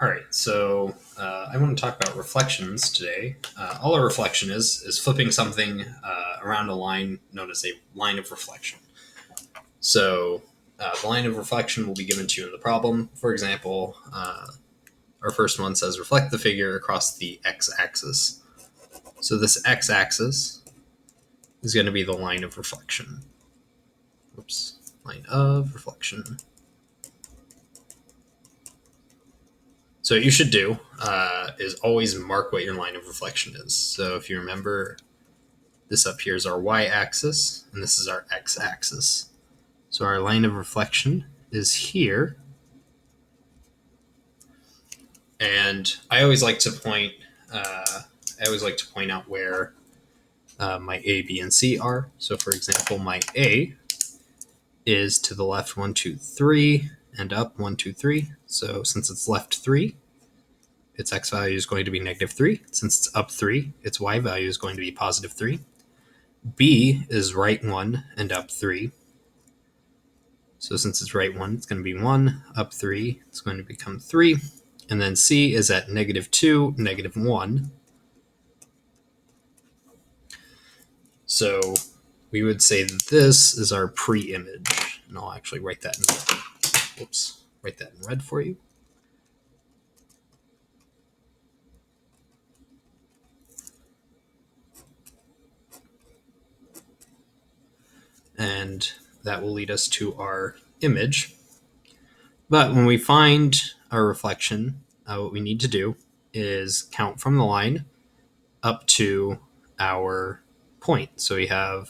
All right, so I want to talk about reflections today. All a reflection is flipping something around a line known as a line of reflection. So the line of reflection will be given to you in the problem. For example, our first one says reflect the figure across the x-axis. So this x-axis is going to be the line of reflection. Oops, line of reflection. So what you should do is always mark what your line of reflection is. So if you remember, this up here is our y-axis, and this is our x-axis. So our line of reflection is here. And I always like to point. I always like to point out where my A, B, and C are. So, for example, my A is to the left 1, 2, 3, and up 1, 2, 3. So, since it's left 3, its x value is going to be negative 3. Since it's up 3, its y value is going to be positive 3. B is right 1 and up 3. So since it's right 1, it's going to be 1. Up 3, it's going to become 3. And then C is at negative 2, negative 1. So we would say that this is our pre-image. And I'll actually write that in red for you. And that will lead us to our image. But when we find our reflection, what we need to do is count from the line up to our point. So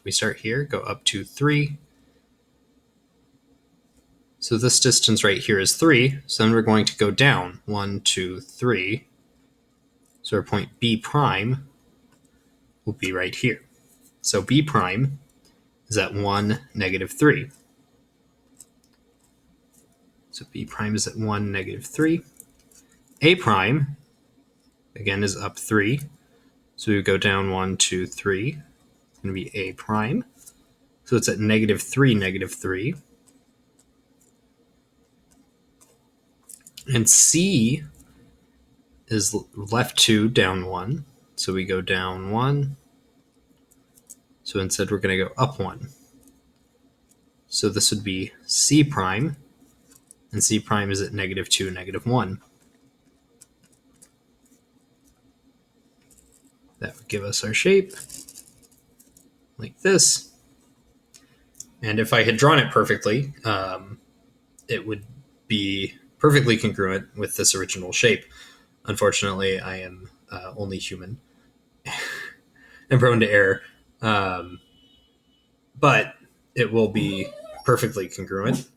we start here, go up to 3. So this distance right here is 3. So then we're going to go down 1, 2, 3. So our point B prime will be right here. So B prime is at 1, negative 3. So B prime is at 1, negative 3. A prime, again, is up 3. So we go down 1, 2, 3. It's going to be A prime. So it's at negative 3, negative 3. And C is left 2, down 1. So we go down 1. So instead we're going to go up 1. So this would be C prime. And C prime is at negative 2, negative 1. That would give us our shape like this. And if I had drawn it perfectly, it would be perfectly congruent with this original shape. Unfortunately, I am only human and prone to error. But it will be perfectly congruent.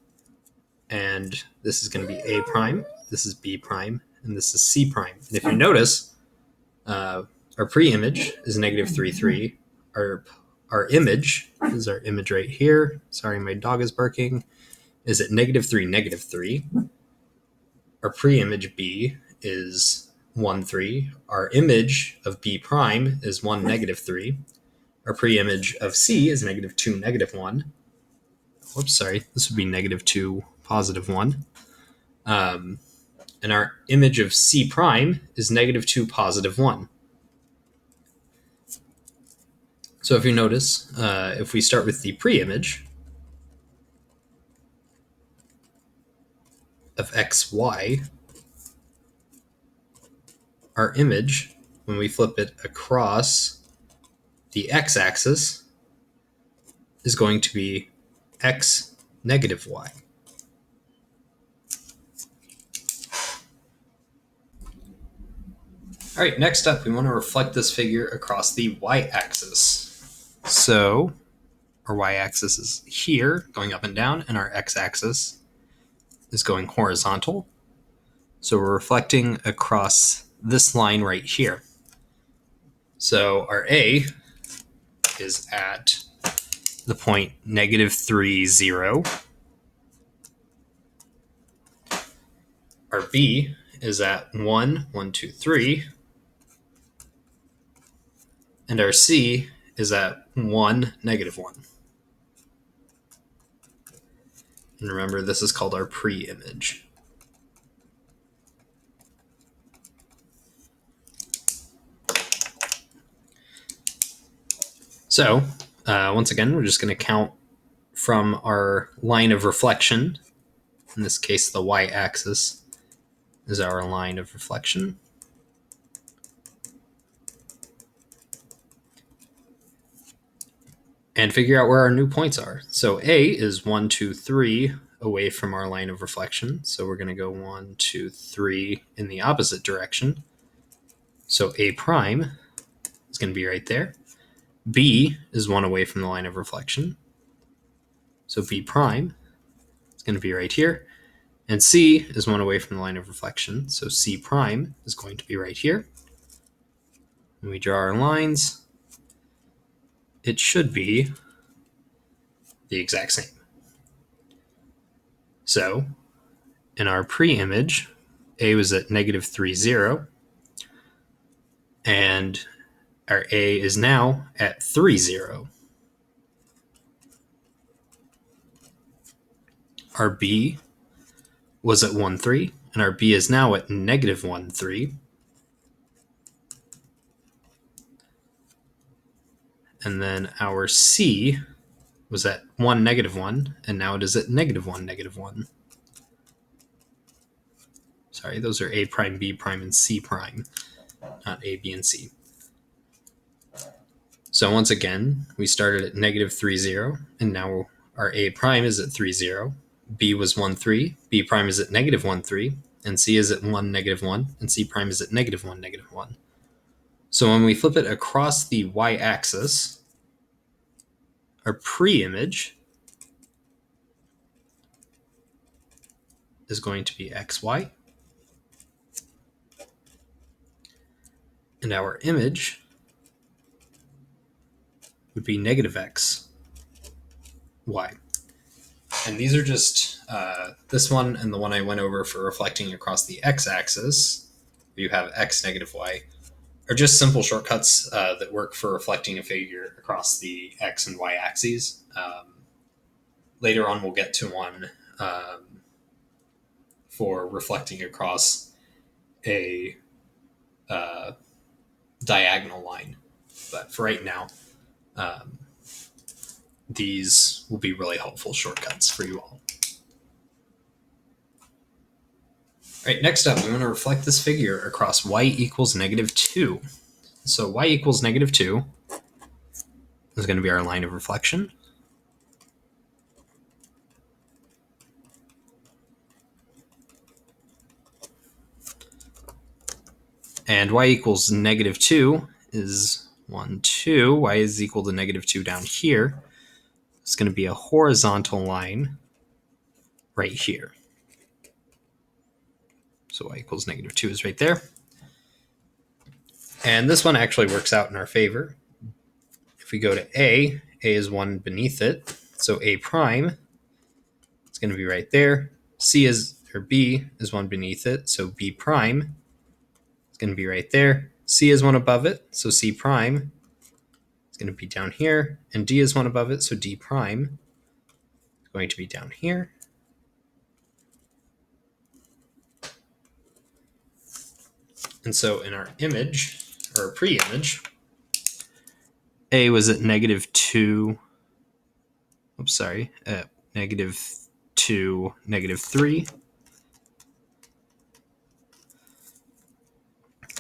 And this is going to be A prime, this is B prime, and this is C prime. And if you notice, our pre-image is negative 3, 3. Our image is our image right here. Sorry, my dog is barking. Is at negative 3, negative 3. Our pre-image B is 1, 3. Our image of B prime is 1, negative 3. Our pre-image of C is negative 2, negative 1. Whoops, sorry. This would be negative 2, positive 1. And our image of C prime is negative 2, positive 1. So if you notice, if we start with the pre-image of xy, our image, when we flip it across the x-axis, is going to be x negative y. All right, next up, we want to reflect this figure across the y-axis. So our y-axis is here, going up and down, and our x-axis is going horizontal. So we're reflecting across this line right here. So our A is at the point negative 3, 0. Our B is at 1, 1, 2, 3. And our C is at 1, negative 1. And remember, this is called our pre-image. So once again, we're just going to count from our line of reflection. In this case, the y-axis is our line of reflection. And figure out where our new points are. So A is 1, 2, 3 away from our line of reflection. So we're going to go 1, 2, 3 in the opposite direction. So A prime is going to be right there. B is 1 away from the line of reflection. So B prime is going to be right here. And C is 1 away from the line of reflection. So C prime is going to be right here. When we draw our lines, it should be the exact same. So in our pre-image, A was at negative 3, 0. And our A is now at 3, 0. Our B was at 1, 3. And our B is now at negative 1, 3. And then our C was at 1, negative 1. And now it is at negative 1, negative 1. Sorry, those are A prime, B prime, and C prime, not A, B, and C. So once again, we started at negative 3, 0, and now our A prime is at 3, 0. B was 1, 3. B prime is at negative 1, 3. And C is at 1, negative 1. And C prime is at negative 1, negative 1. So when we flip it across the y-axis, our pre-image is going to be xy. And our image would be negative x, y. And these are just this one and the one I went over for reflecting across the x-axis. You have x, negative y, are just simple shortcuts that work for reflecting a figure across the x and y axes. Later on, we'll get to one for reflecting across a diagonal line. But for right now, these will be really helpful shortcuts for you all. All right, next up, we want to reflect this figure across y equals negative 2. So y equals negative 2 is going to be our line of reflection. And y equals negative 2 is 1, 2. Y is equal to negative 2 down here. It's going to be a horizontal line right here. So y equals negative 2 is right there. And this one actually works out in our favor. If we go to A is 1 beneath it. So A prime is going to be right there. B is 1 beneath it. So B prime is going to be right there. C is 1 above it. So C prime is going to be down here. And D is 1 above it. So D prime is going to be down here. And so in our image, or pre-image, A was at negative 2. Negative 2, negative 3.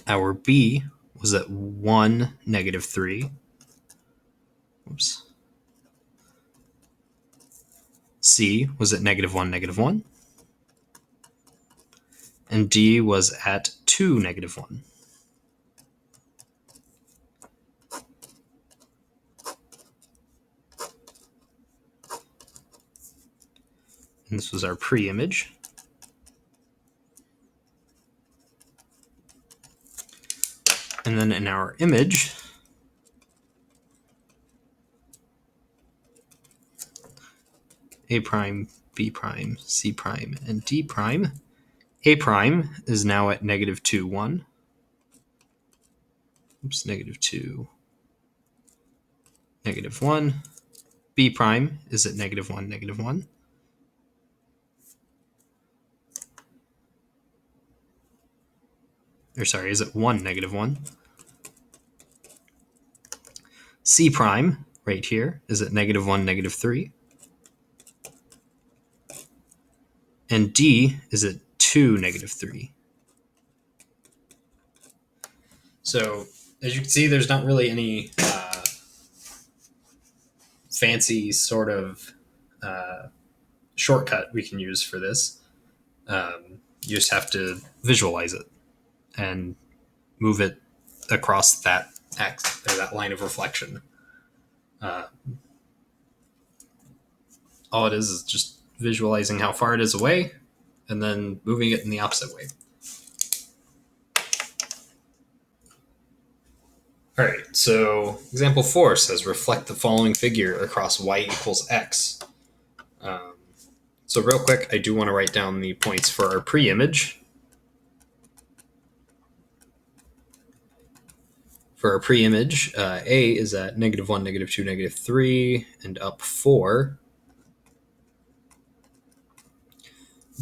Our B was at 1, negative 3. C was at negative 1, negative 1. And D was at 2, negative 1. And this was our pre-image. And then in our image, A prime, B prime, C prime, and D prime. A prime is now at negative 2, 1. Negative 2, negative 1. B prime is at negative 1, negative 1. Is it 1, negative 1? C prime right here is at -1, -3. And D is at 2, -3. So as you can see, there's not really any fancy sort of shortcut we can use for this. You just have to visualize it and move it across that X or that line of reflection. All it is just visualizing how far it is away and then moving it in the opposite way. All right, so example 4 says reflect the following figure across y equals x. So real quick, I do want to write down the points for our pre-image. For our pre-image, A is at -1, -2, -3, and up 4.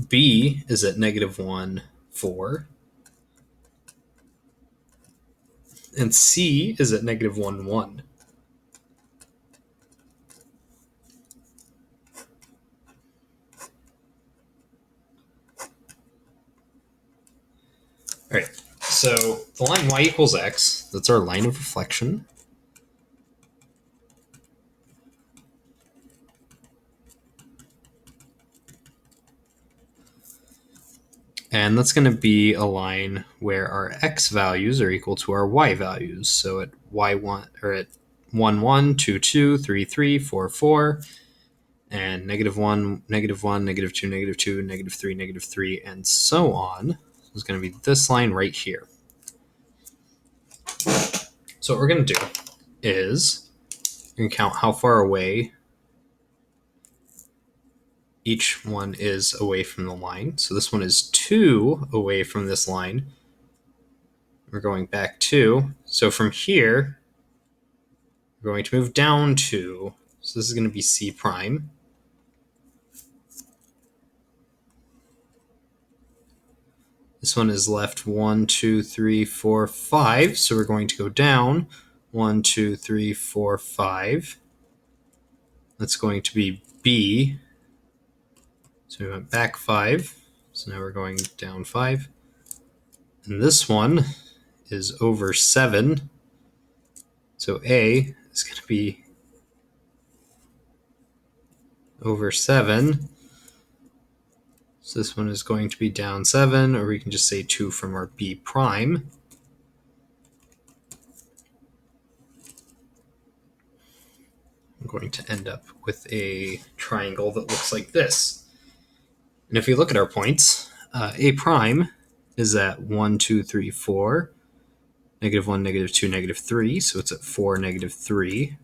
B is at -1, 4. And C is at -1, 1. All right, so the line y equals x, that's our line of reflection. And that's going to be a line where our x values are equal to our y values. So at y1 or at 1, 1, 2, 2, 3, 3, 4, 4, and -1, -1, -2, -2, -3, -3, and so on. Is going to be this line right here. So what we're going to do is we're going to count how far away each one is away from the line. So this one is 2 away from this line. We're going back 2. So from here, we're going to move down 2. So this is going to be C prime. This one is left 1, 2, 3, 4, 5. So we're going to go down 1, 2, 3, 4, 5. That's going to be B. So we went back 5. So now we're going down 5. And this one is over 7. So A is going to be over 7. So this one is going to be down 7, or we can just say 2 from our B prime. I'm going to end up with a triangle that looks like this. And if we look at our points, A prime is at 1, 2, 3, 4, -1, -2, -3, so it's at 4, -3.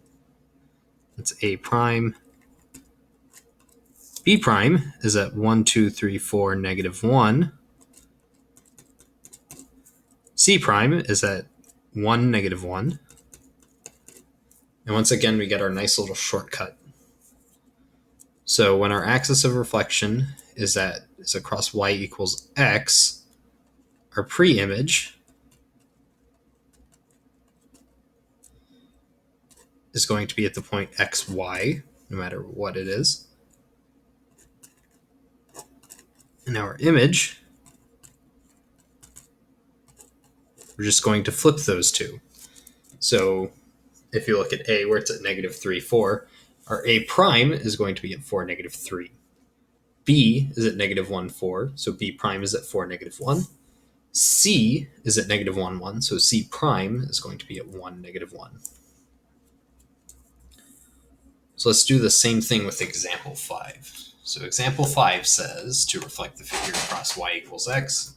That's A prime. B prime is at 1, 2, 3, 4, -1. C prime is at 1, -1. And once again, we get our nice little shortcut. So when our axis of reflection is across y equals x, our pre-image is going to be at the point xy, no matter what it is. And our image, we're just going to flip those two. So if you look at A, where it's at -3, 4, our A prime is going to be at 4, -3. B is at -1, 4, so B prime is at 4, -1. C is at -1, 1, so C prime is going to be at 1, -1. So let's do the same thing with example 5. So example 5 says to reflect the figure across y equals x.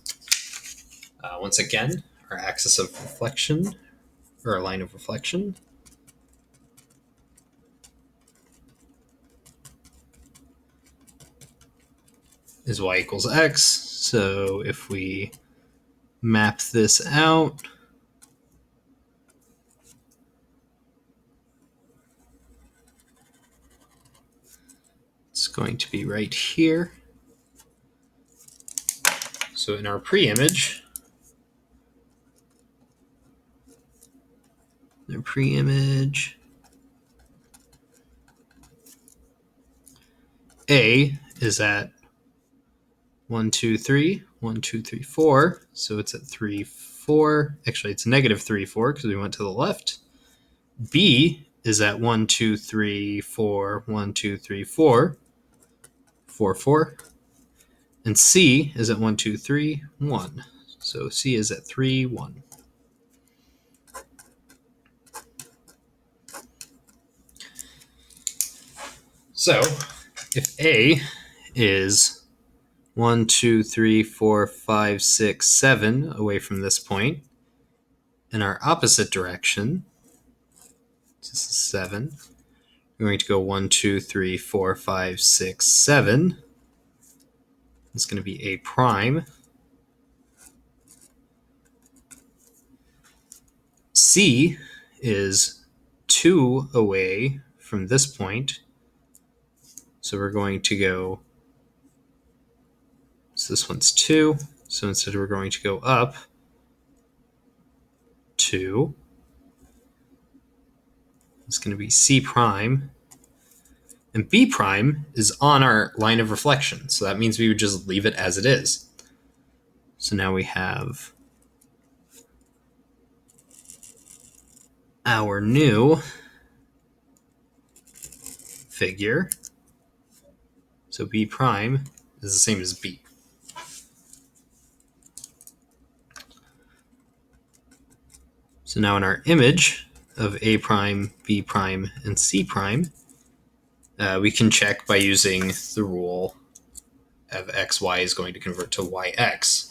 Once again, our axis of reflection, or our line of reflection, is y equals x. So if we map this out, it's going to be right here. So in our pre-image, A is at 1, 2, 3, 1, 2, 3, 4. So it's at 3, 4. Actually, it's negative 3, 4 because we went to the left. B is at 1, 2, 3, 4, 1, 2, 3, 4, 4, 4. And C is at 1, 2, 3, 1. So C is at 3, 1. So if A is 1, 2, 3, 4, 5, 6, 7 away from this point, in our opposite direction, this is 7, we're going to go 1, 2, 3, 4, 5, 6, 7. It's going to be A prime. C is 2 away from this point. So we're going to go, so this one's 2. So instead we're going to go up 2. It's going to be C prime. And B prime is on our line of reflection. So that means we would just leave it as it is. So now we have our new figure. So B prime is the same as B. So now in our image of A prime, B prime, and C prime, we can check by using the rule of xy is going to convert to yx.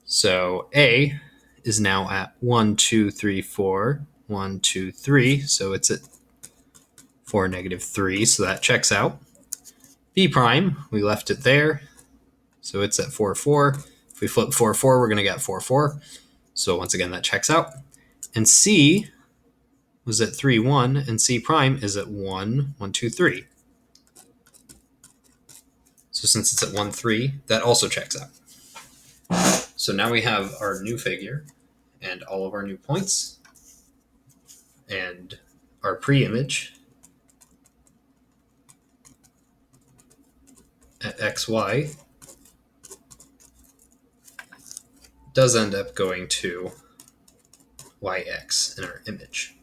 So A is now at 1, 2, 3, 4, 1, 2, 3. So it's at 4, negative 3. So that checks out. B prime, we left it there. So it's at 4, 4. If we flip 4, 4, we're going to get 4, 4. So once again, that checks out. And C was at 3, 1. And C prime is at 1, 1, 2, 3. So since it's at 1, 3, that also checks out. So now we have our new figure and all of our new points and our pre-image at xy does end up going to yx in our image.